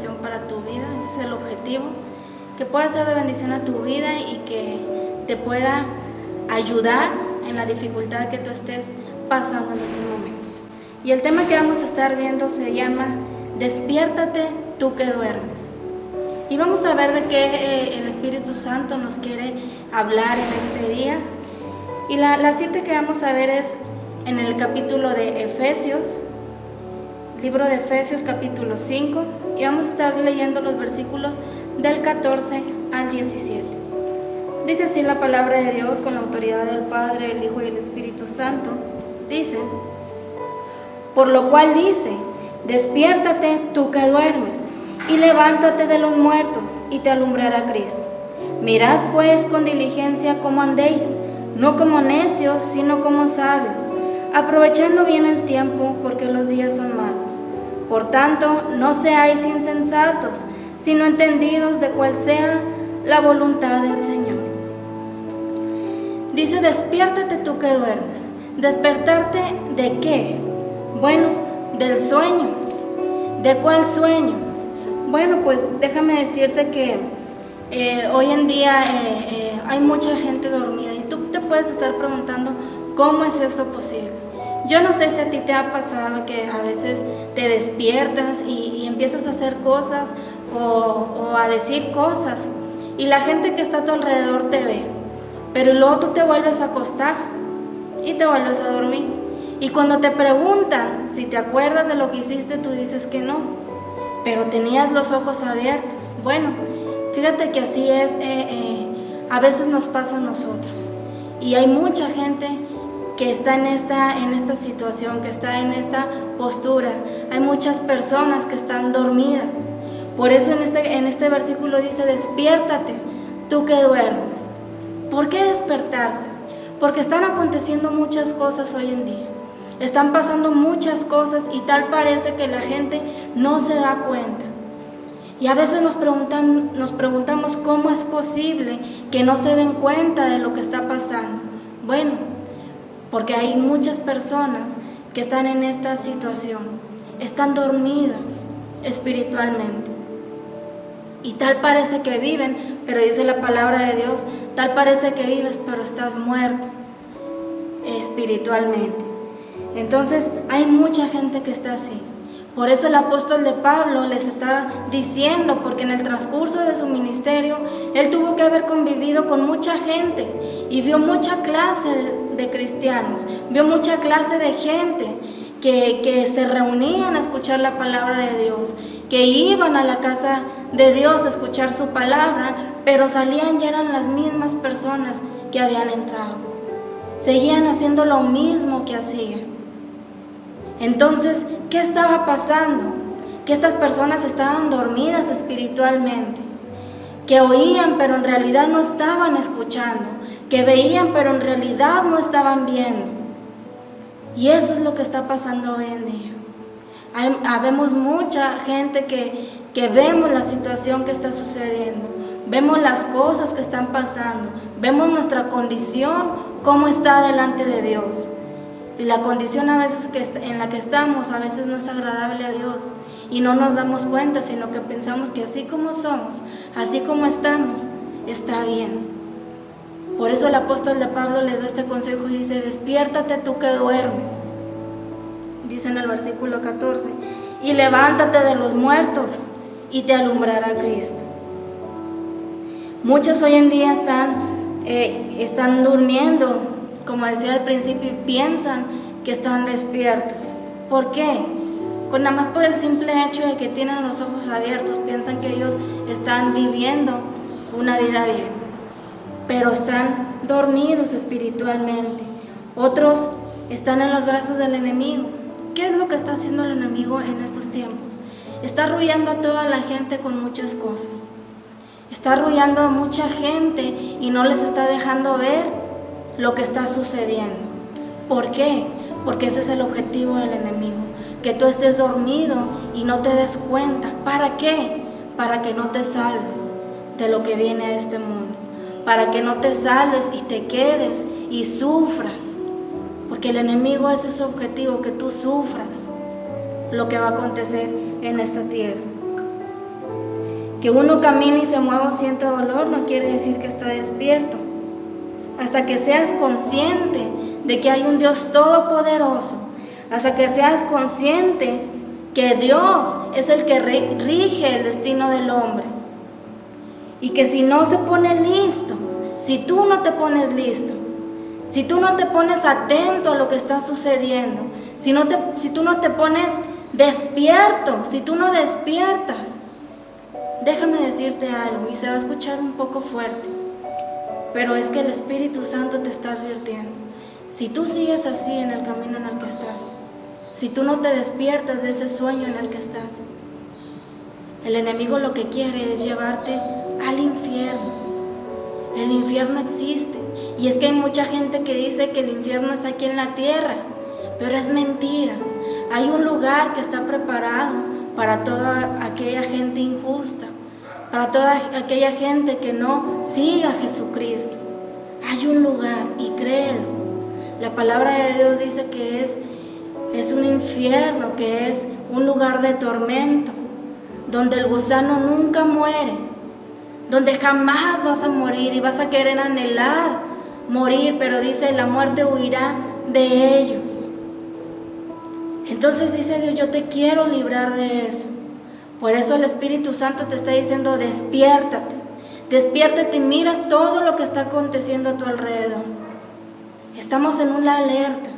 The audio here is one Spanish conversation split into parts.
bendición para tu vida. Ese es el objetivo, que pueda ser de bendición a tu vida y que te pueda ayudar en la dificultad que tú estés pasando en estos momentos. Y el tema que vamos a estar viendo se llama Despiértate tú que duermes. Y vamos a ver de qué el Espíritu Santo nos quiere hablar en este día. Y la cita que vamos a ver es en el capítulo de Efesios, libro de Efesios capítulo 5, y vamos a estar leyendo los versículos del 14 al 17. Dice así la palabra de Dios con la autoridad del Padre, el Hijo y el Espíritu Santo. Dice: por lo cual dice, despiértate tú que duermes, y levántate de los muertos, y te alumbrará Cristo. Mirad pues con diligencia cómo andéis, no como necios, sino como sabios, aprovechando bien el tiempo, porque los días son malos. Por tanto, no seáis insensatos, sino entendidos de cuál sea la voluntad del Señor. Dice, despiértate tú que duermes. ¿Despertarte de qué? Bueno, del sueño. ¿De cuál sueño? Bueno, pues déjame decirte que hoy en día hay mucha gente dormida y tú te puedes estar preguntando, ¿cómo es esto posible? Yo no sé si a ti te ha pasado que a veces te despiertas y empiezas a hacer cosas o a decir cosas y la gente que está a tu alrededor te ve, pero luego tú te vuelves a acostar y te vuelves a dormir. Y cuando te preguntan si te acuerdas de lo que hiciste, tú dices que no, pero tenías los ojos abiertos. Bueno, fíjate que así es, a veces nos pasa a nosotros. Y hay mucha gente que está en esta situación, que está en esta postura. Hay muchas personas que están dormidas. Por eso en este versículo dice, despiértate, tú que duermes. ¿Por qué despertarse? Porque están aconteciendo muchas cosas hoy en día. Están pasando muchas cosas y tal parece que la gente no se da cuenta. Y a veces nos preguntamos cómo es posible que no se den cuenta de lo que está pasando. Bueno, porque hay muchas personas que están en esta situación, están dormidas espiritualmente. Y tal parece que viven, pero dice la palabra de Dios, tal parece que vives, pero estás muerto espiritualmente. Entonces hay mucha gente que está así. Por eso el apóstol de Pablo les está diciendo, porque en el transcurso de su ministerio, él tuvo que haber convivido con mucha gente y vio mucha clase de cristianos, vio mucha clase de gente que se reunían a escuchar la palabra de Dios, que iban a la casa de Dios a escuchar su palabra, pero salían y eran las mismas personas que habían entrado. Seguían haciendo lo mismo que hacían. Entonces, ¿qué estaba pasando? Que estas personas estaban dormidas espiritualmente, que oían pero en realidad no estaban escuchando, que veían pero en realidad no estaban viendo. Y eso es lo que está pasando hoy en día. Vemos mucha gente que vemos la situación que está sucediendo, vemos las cosas que están pasando, vemos nuestra condición, cómo está delante de Dios. Y la condición a veces en la que estamos a veces no es agradable a Dios y no nos damos cuenta, sino que pensamos que así como somos, así como estamos, está bien. Por eso el apóstol de Pablo les da este consejo y dice, despiértate tú que duermes. Dice en el versículo 14, y levántate de los muertos y te alumbrará Cristo. Muchos hoy en día están durmiendo, como decía al principio, y piensan que están despiertos. ¿Por qué? Pues nada más por el simple hecho de que tienen los ojos abiertos, piensan que ellos están viviendo una vida bien, pero están dormidos espiritualmente. Otros están en los brazos del enemigo. ¿Qué es lo que está haciendo el enemigo en estos tiempos? Está arrullando a toda la gente con muchas cosas. Está arrullando a mucha gente y no les está dejando ver lo que está sucediendo. ¿Por qué? Porque ese es el objetivo del enemigo, que tú estés dormido y no te des cuenta. ¿Para qué? Para que no te salves de lo que viene a este mundo, para que no te salves y te quedes y sufras, porque el enemigo ese es su objetivo, que tú sufras lo que va a acontecer en esta tierra. Que uno camine y se mueva o sienta dolor no quiere decir que está despierto. Hasta que seas consciente de que hay un Dios todopoderoso, hasta que seas consciente que Dios es el que rige el destino del hombre. Y que si no se pone listo, si tú no te pones listo, si tú no te pones atento a lo que está sucediendo, si tú no te pones despierto, si tú no despiertas, déjame decirte algo y se va a escuchar un poco fuerte, pero es que el Espíritu Santo te está advirtiendo. Si tú sigues así en el camino en el que estás, si tú no te despiertas de ese sueño en el que estás, el enemigo lo que quiere es llevarte al infierno. El infierno existe, y es que hay mucha gente que dice que el infierno es aquí en la tierra, pero es mentira. Hay un lugar que está preparado para toda aquella gente injusta, para toda aquella gente que no siga a Jesucristo. Hay un lugar, y créelo. La palabra de Dios dice que es un infierno, que es un lugar de tormento, donde el gusano nunca muere, donde jamás vas a morir y vas a querer anhelar morir, pero dice, la muerte huirá de ellos. Entonces dice Dios, yo te quiero librar de eso. Por eso el Espíritu Santo te está diciendo, despiértate, despiértate y mira todo lo que está aconteciendo a tu alrededor. Estamos en una alerta,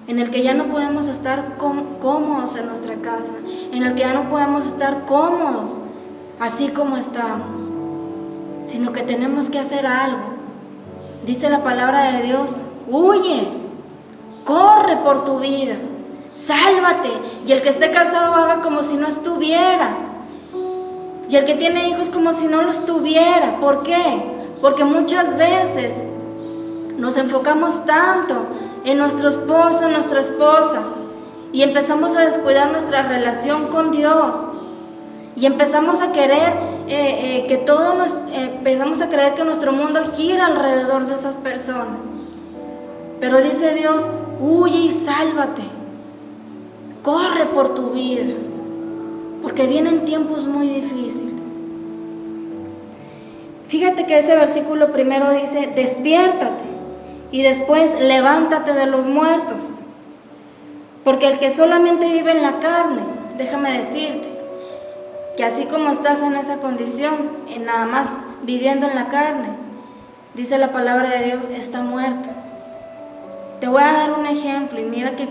en el que ya no podemos estar cómodos en nuestra casa, en el que ya no podemos estar cómodos así como estamos, sino que tenemos que hacer algo. Dice la palabra de Dios, huye, corre por tu vida, sálvate, y el que esté casado haga como si no estuviera, y el que tiene hijos como si no los tuviera. ¿Por qué? Porque muchas veces nos enfocamos tanto en nuestro esposo, en nuestra esposa, y empezamos a descuidar nuestra relación con Dios, y empezamos a querer empezamos a creer que nuestro mundo gira alrededor de esas personas. Pero dice Dios, huye y sálvate, corre por tu vida, porque vienen tiempos muy difíciles. Fíjate que ese versículo primero dice, despiértate, y después levántate de los muertos, porque el que solamente vive en la carne, déjame decirte, que así como estás en esa condición, en nada más viviendo en la carne, dice la palabra de Dios, está muerto. Te voy a dar un ejemplo, y mira que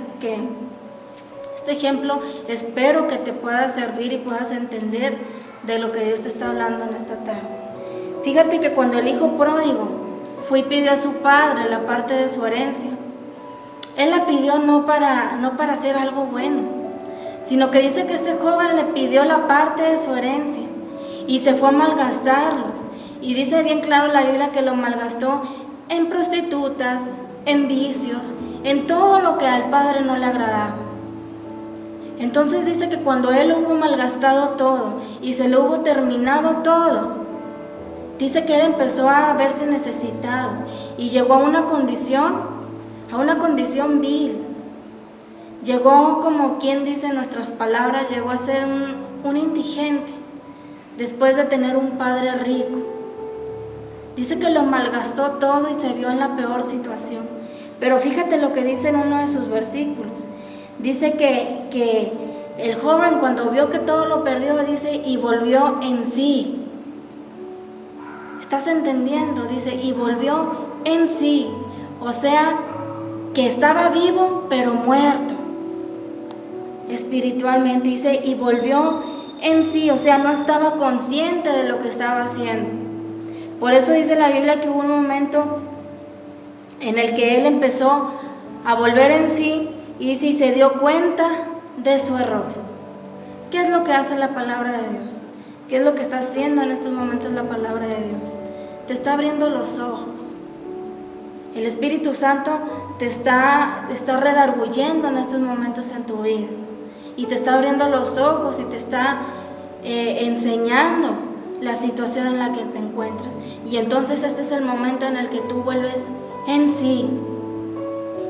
este ejemplo espero que te pueda servir y puedas entender de lo que Dios te está hablando en esta tarde. Fíjate que cuando el hijo pródigo fue y pidió a su padre la parte de su herencia, él la pidió no para hacer algo bueno, sino que dice que este joven le pidió la parte de su herencia y se fue a malgastarlos. Y dice bien claro la Biblia que lo malgastó en prostitutas, en vicios, en todo lo que al padre no le agradaba. Entonces dice que cuando él hubo malgastado todo y se lo hubo terminado todo, dice que él empezó a verse necesitado y llegó a una condición vil. Llegó, como quien dice en nuestras palabras, llegó a ser un indigente después de tener un padre rico. Dice que lo malgastó todo y se vio en la peor situación. Pero fíjate lo que dice en uno de sus versículos. Dice que el joven, cuando vio que todo lo perdió, dice, y volvió en sí. ¿Estás entendiendo? Dice, y volvió en sí. O sea, que estaba vivo, pero muerto. Espiritualmente, dice, y volvió en sí, o sea, no estaba consciente de lo que estaba haciendo. Por eso dice la Biblia que hubo un momento en el que él empezó a volver en sí y sí se dio cuenta de su error. ¿Qué es lo que hace la palabra de Dios? ¿Qué es lo que está haciendo en estos momentos la palabra de Dios? Te está abriendo los ojos. El Espíritu Santo te está redarguyendo en estos momentos en tu vida. Y te está abriendo los ojos y te está enseñando la situación en la que te encuentras. Y entonces este es el momento en el que tú vuelves en sí.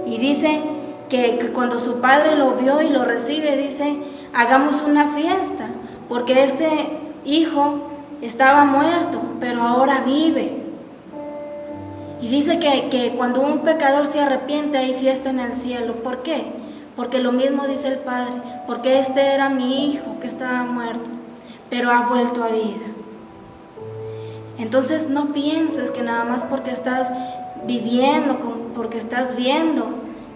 Y dice que cuando su padre lo vio y lo recibe, dice, hagamos una fiesta, porque este hijo estaba muerto, pero ahora vive. Y dice que cuando un pecador se arrepiente hay fiesta en el cielo. ¿Por qué? Porque lo mismo dice el Padre, porque este era mi hijo que estaba muerto, pero ha vuelto a vida. Entonces no pienses que nada más porque estás viviendo, porque estás viendo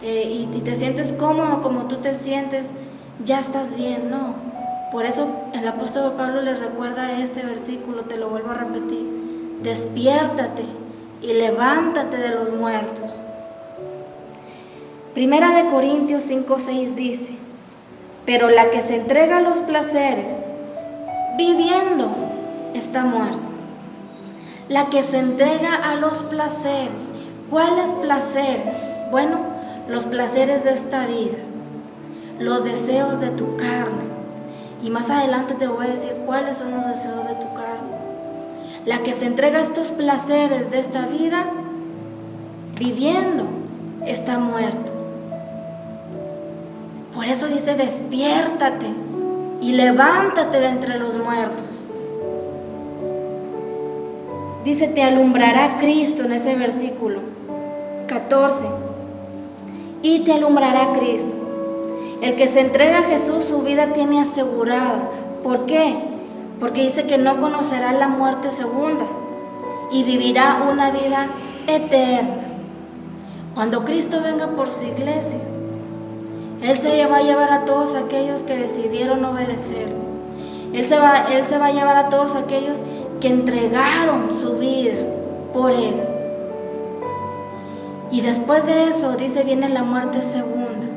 y te sientes cómodo como tú te sientes, ya estás bien. No. Por eso el apóstol Pablo les recuerda este versículo, te lo vuelvo a repetir: despiértate y levántate de los muertos. Primera de Corintios 5:6 dice: pero la que se entrega a los placeres, viviendo, está muerta. La que se entrega a los placeres. ¿Cuáles placeres? Bueno, los placeres de esta vida, los deseos de tu carne. Y más adelante te voy a decir cuáles son los deseos de tu carne. La que se entrega a estos placeres de esta vida, viviendo, está muerto. Por eso dice: despiértate y levántate de entre los muertos. Dice: te alumbrará Cristo, en ese versículo 14. Y te alumbrará Cristo. El que se entrega a Jesús, su vida tiene asegurada. ¿Por qué? Porque dice que no conocerá la muerte segunda y vivirá una vida eterna. Cuando Cristo venga por su iglesia, Él se va a llevar a todos aquellos que decidieron obedecer. Él se va a llevar a todos aquellos que entregaron su vida por Él. Y después de eso, dice, viene la muerte segunda,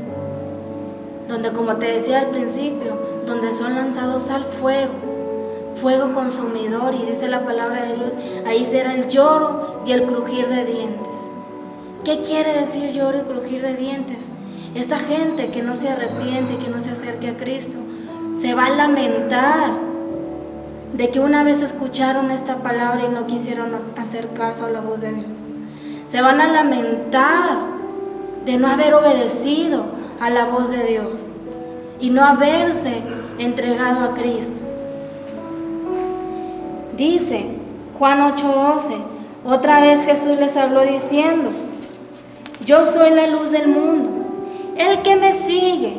donde, como te decía al principio, donde son lanzados al fuego consumidor, y dice la palabra de Dios, ahí será el lloro y el crujir de dientes. ¿Qué quiere decir lloro y crujir de dientes? Esta gente que no se arrepiente, que no se acerque a Cristo, se va a lamentar de que una vez escucharon esta palabra y no quisieron hacer caso a la voz de Dios. Se van a lamentar de no haber obedecido a la voz de Dios y no haberse entregado a Cristo. Dice Juan 8:12, otra vez Jesús les habló diciendo: yo soy la luz del mundo. El que me sigue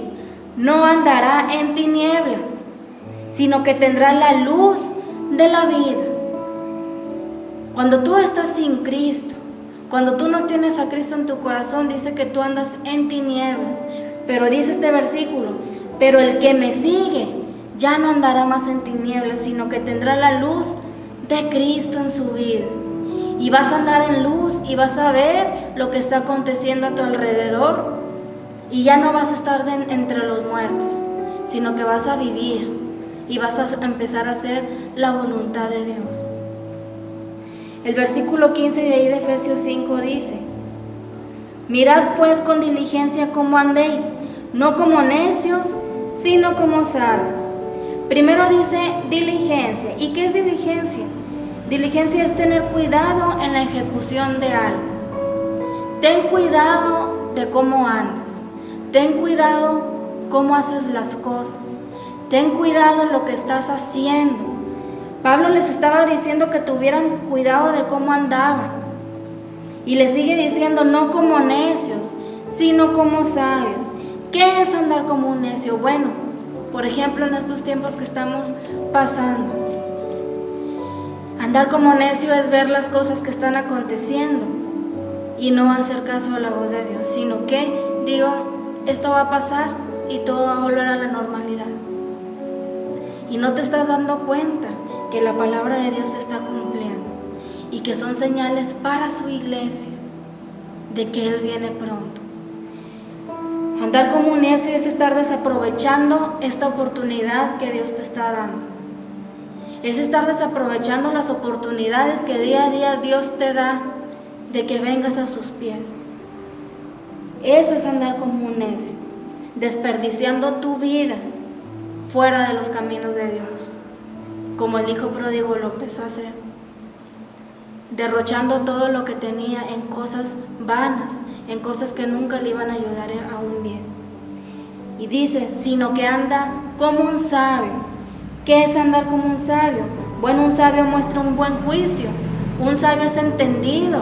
no andará en tinieblas, sino que tendrá la luz de la vida. Cuando tú estás sin Cristo, cuando tú no tienes a Cristo en tu corazón, dice que tú andas en tinieblas. Pero dice este versículo: pero el que me sigue ya no andará más en tinieblas, sino que tendrá la luz de Cristo en su vida. Y vas a andar en luz y vas a ver lo que está aconteciendo a tu alrededor. Y ya no vas a estar entre los muertos, sino que vas a vivir y vas a empezar a hacer la voluntad de Dios. El versículo 15 de ahí de Efesios 5 dice: mirad pues con diligencia cómo andéis, no como necios, sino como sabios. Primero dice diligencia. ¿Y qué es diligencia? Diligencia es tener cuidado en la ejecución de algo. Ten cuidado de cómo andas. Ten cuidado cómo haces las cosas. Ten cuidado en lo que estás haciendo. Pablo les estaba diciendo que tuvieran cuidado de cómo andaban. Y les sigue diciendo: no como necios, sino como sabios. ¿Qué es andar como un necio? Bueno, por ejemplo, en estos tiempos que estamos pasando, andar como necio es ver las cosas que están aconteciendo y no hacer caso a la voz de Dios, sino que digo: esto va a pasar y todo va a volver a la normalidad. Y no te estás dando cuenta que la palabra de Dios se está cumpliendo y que son señales para su iglesia de que Él viene pronto. Andar como un necio es estar desaprovechando esta oportunidad que Dios te está dando. Es estar desaprovechando las oportunidades que día a día Dios te da de que vengas a sus pies. Eso es andar como un necio, desperdiciando tu vida fuera de los caminos de Dios, como el hijo pródigo lo empezó a hacer, derrochando todo lo que tenía en cosas vanas, en cosas que nunca le iban a ayudar a un bien. Y dice: sino que anda como un sabio. ¿Qué es andar como un sabio? Bueno, un sabio muestra un buen juicio, un sabio es entendido,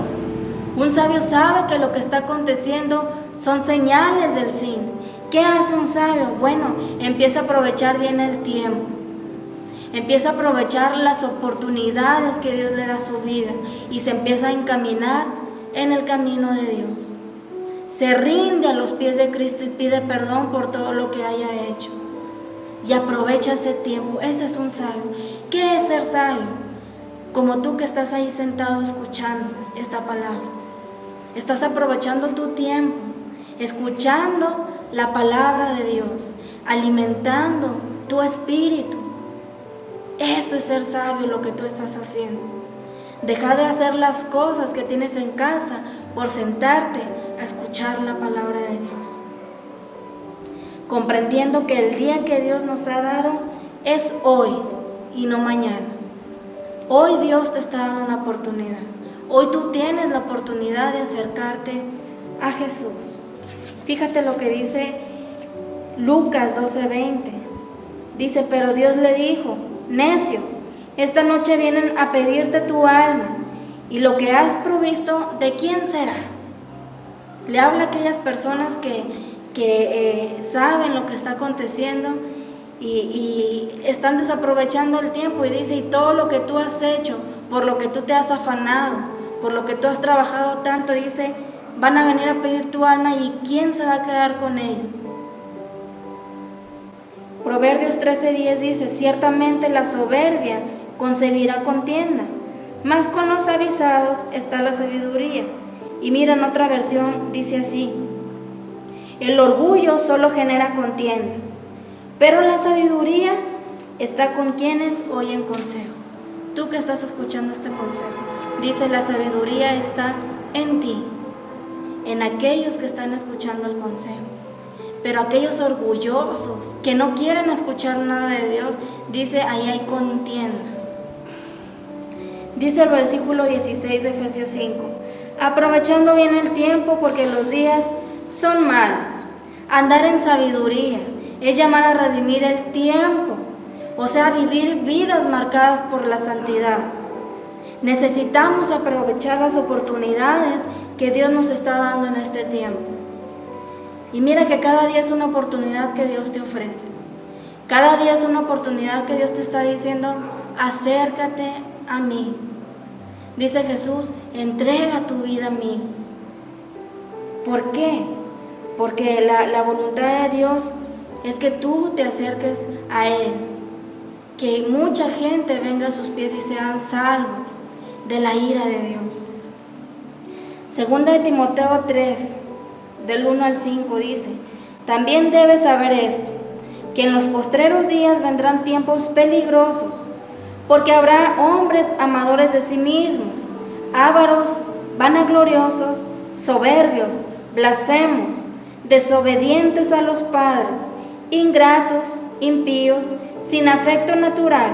un sabio sabe que lo que está aconteciendo son señales del fin. ¿Qué hace un sabio? Bueno, empieza a aprovechar bien el tiempo, empieza a aprovechar las oportunidades que Dios le da a su vida y se empieza a encaminar en el camino de Dios. Se rinde a los pies de Cristo y pide perdón por todo lo que haya hecho. Y aprovecha ese tiempo. Ese es un sabio. ¿Qué es ser sabio? Como tú que estás ahí sentado escuchando esta palabra. Estás aprovechando tu tiempo, escuchando la palabra de Dios, alimentando tu espíritu. Eso es ser sabio, lo que tú estás haciendo. Deja de hacer las cosas que tienes en casa por sentarte a escuchar la palabra de Dios. Comprendiendo que el día que Dios nos ha dado es hoy y no mañana. Hoy Dios te está dando una oportunidad. Hoy tú tienes la oportunidad de acercarte a Jesús. Fíjate lo que dice Lucas 12:20. Dice, pero Dios le dijo, necio, esta noche vienen a pedirte tu alma, y lo que has provisto, ¿de quién será? Le habla a aquellas personas que saben lo que está aconteciendo y están desaprovechando el tiempo, y dice, y todo lo que tú has hecho, por lo que tú te has afanado, por lo que tú has trabajado tanto, dice, van a venir a pedir tu alma, y ¿quién se va a quedar con ello? Proverbios 13:10 dice, ciertamente la soberbia concebirá contienda, mas con los avisados está la sabiduría. Y mira, en otra versión dice así, el orgullo solo genera contiendas, pero la sabiduría está con quienes oyen consejo. Tú que estás escuchando este consejo, dice, la sabiduría está en ti, en aquellos que están escuchando el consejo. Pero aquellos orgullosos que no quieren escuchar nada de Dios, dice, ahí hay contiendas. Dice el versículo 16 de Efesios 5, aprovechando bien el tiempo porque los días son malos. Andar en sabiduría es llamar a redimir el tiempo, o sea, vivir vidas marcadas por la santidad. Necesitamos aprovechar las oportunidades que Dios nos está dando en este tiempo. Y mira que cada día es una oportunidad que Dios te ofrece. Cada día es una oportunidad que Dios te está diciendo, acércate a mí. Dice Jesús, entrega tu vida a mí. ¿Por qué? Porque la voluntad de Dios es que tú te acerques a Él. Que mucha gente venga a sus pies y sean salvos de la ira de Dios. Segunda de Timoteo 3, del 1 al 5 dice, también debes saber esto, que en los postreros días vendrán tiempos peligrosos, porque habrá hombres amadores de sí mismos, ávaros, vanagloriosos, soberbios, blasfemos, desobedientes a los padres, ingratos, impíos, sin afecto natural,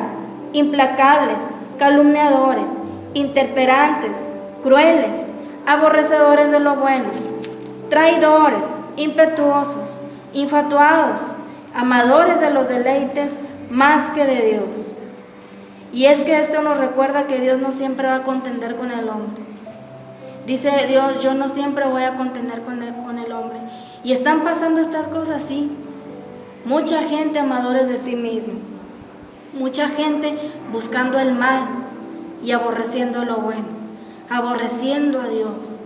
implacables, calumniadores, intemperantes, crueles, aborrecedores de lo bueno, traidores, impetuosos, infatuados, amadores de los deleites más que de Dios. Y es que esto nos recuerda que Dios no siempre va a contender con el hombre. Dice Dios, yo no siempre voy a contender con el hombre. Y están pasando estas cosas, sí. Mucha gente amadores de sí mismo. Mucha gente buscando el mal y aborreciendo lo bueno. Aborreciendo a Dios,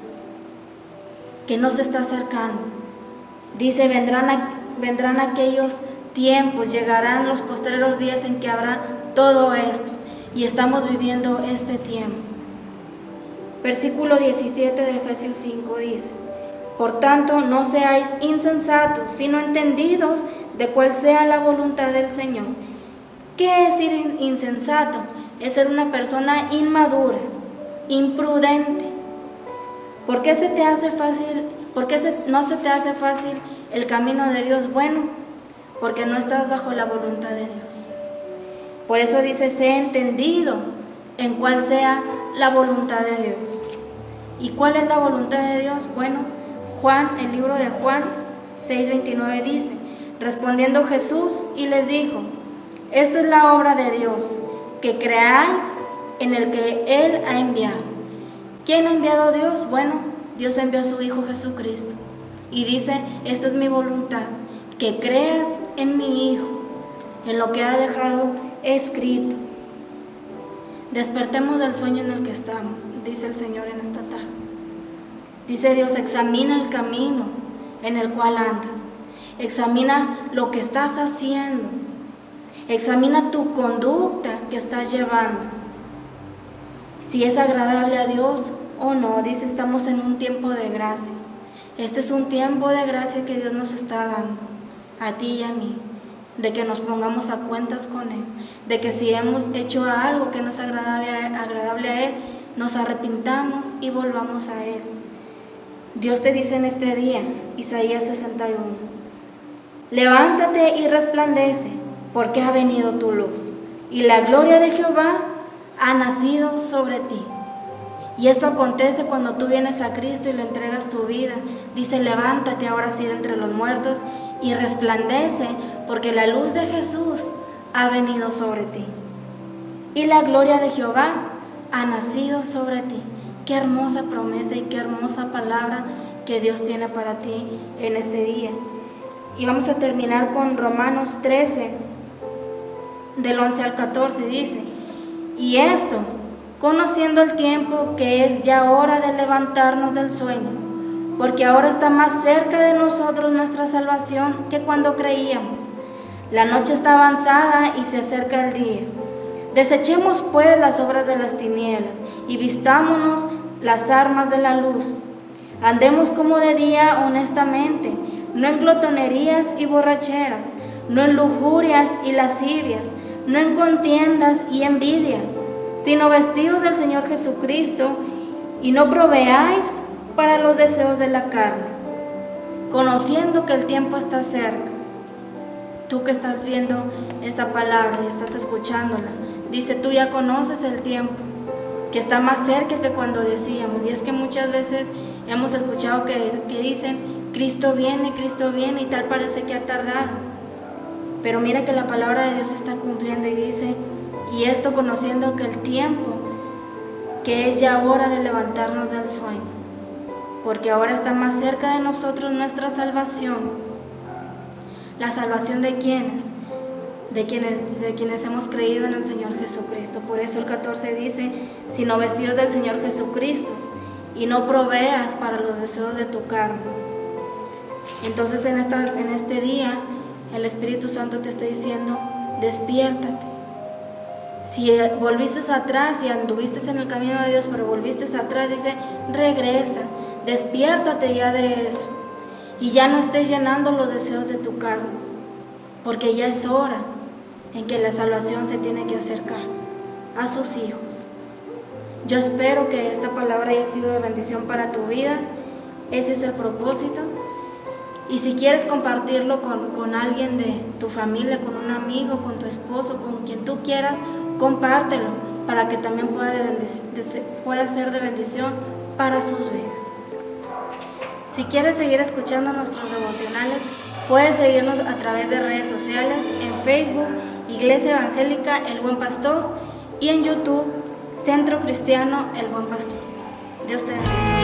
que no se está acercando. Dice, vendrán aquellos tiempos, llegarán los postreros días en que habrá todo esto, y estamos viviendo este tiempo. Versículo 17 de Efesios 5 dice, por tanto, no seáis insensatos, sino entendidos de cuál sea la voluntad del Señor. ¿Qué es ser insensato? Es ser una persona inmadura, imprudente. ¿Por qué se te hace fácil? ¿Por qué no se te hace fácil el camino de Dios? Bueno, porque no estás bajo la voluntad de Dios. Por eso dice, sé entendido en cuál sea la voluntad de Dios. ¿Y cuál es la voluntad de Dios? Bueno, el libro de Juan 6:29 dice, respondiendo Jesús y les dijo, esta es la obra de Dios, que creáis en el que Él ha enviado. ¿Quién ha enviado a Dios? Bueno, Dios envió a su Hijo Jesucristo. Y dice, esta es mi voluntad, que creas en mi Hijo, en lo que ha dejado escrito. Despertemos del sueño en el que estamos, dice el Señor en esta tarde. Dice Dios, examina el camino en el cual andas. Examina lo que estás haciendo. Examina tu conducta que estás llevando. Si es agradable a Dios o no. Dice, estamos en un tiempo de gracia. Este es un tiempo de gracia que Dios nos está dando, a ti y a mí, de que nos pongamos a cuentas con Él, de que si hemos hecho algo que no es agradable a Él, nos arrepintamos y volvamos a Él. Dios te dice en este día, Isaías 61, levántate y resplandece, porque ha venido tu luz, y la gloria de Jehová ha nacido sobre ti. Y esto acontece cuando tú vienes a Cristo y le entregas tu vida. Dice, levántate ahora sí de entre los muertos y resplandece, porque la luz de Jesús ha venido sobre ti. Y la gloria de Jehová ha nacido sobre ti. Qué hermosa promesa y qué hermosa palabra que Dios tiene para ti en este día. Y vamos a terminar con Romanos 13, del 11 al 14, dice, y esto, conociendo el tiempo, que es ya hora de levantarnos del sueño, porque ahora está más cerca de nosotros nuestra salvación que cuando creíamos. La noche está avanzada y se acerca el día. Desechemos pues las obras de las tinieblas y vistámonos las armas de la luz. Andemos como de día honestamente, no en glotonerías y borracheras, no en lujurias y lascivias, no en contiendas y envidia, sino vestidos del Señor Jesucristo, y no proveáis para los deseos de la carne, conociendo que el tiempo está cerca. Tú que estás viendo esta palabra y estás escuchándola, dice, tú ya conoces el tiempo, que está más cerca que cuando decíamos. Y es que muchas veces hemos escuchado que dicen, Cristo viene, y tal parece que ha tardado. Pero mira que la palabra de Dios está cumpliendo y dice, y esto conociendo que el tiempo, que es ya hora de levantarnos del sueño, porque ahora está más cerca de nosotros nuestra salvación. ¿La salvación de quiénes? De quienes hemos creído en el Señor Jesucristo. Por eso el 14 dice, sino vestidos del Señor Jesucristo, y no proveas para los deseos de tu carne. Entonces en este día, el Espíritu Santo te está diciendo, despiértate. Si volviste atrás y anduviste en el camino de Dios, pero volviste atrás, dice, regresa, despiértate ya de eso. Y ya no estés llenando los deseos de tu carne, porque ya es hora en que la salvación se tiene que acercar a sus hijos. Yo espero que esta palabra haya sido de bendición para tu vida. Ese es el propósito. Y si quieres compartirlo con alguien de tu familia, con un amigo, con tu esposo, con quien tú quieras, compártelo para que también pueda ser de bendición para sus vidas. Si quieres seguir escuchando nuestros devocionales, puedes seguirnos a través de redes sociales, en Facebook, Iglesia Evangélica El Buen Pastor, y en YouTube, Centro Cristiano El Buen Pastor. Dios te bendiga.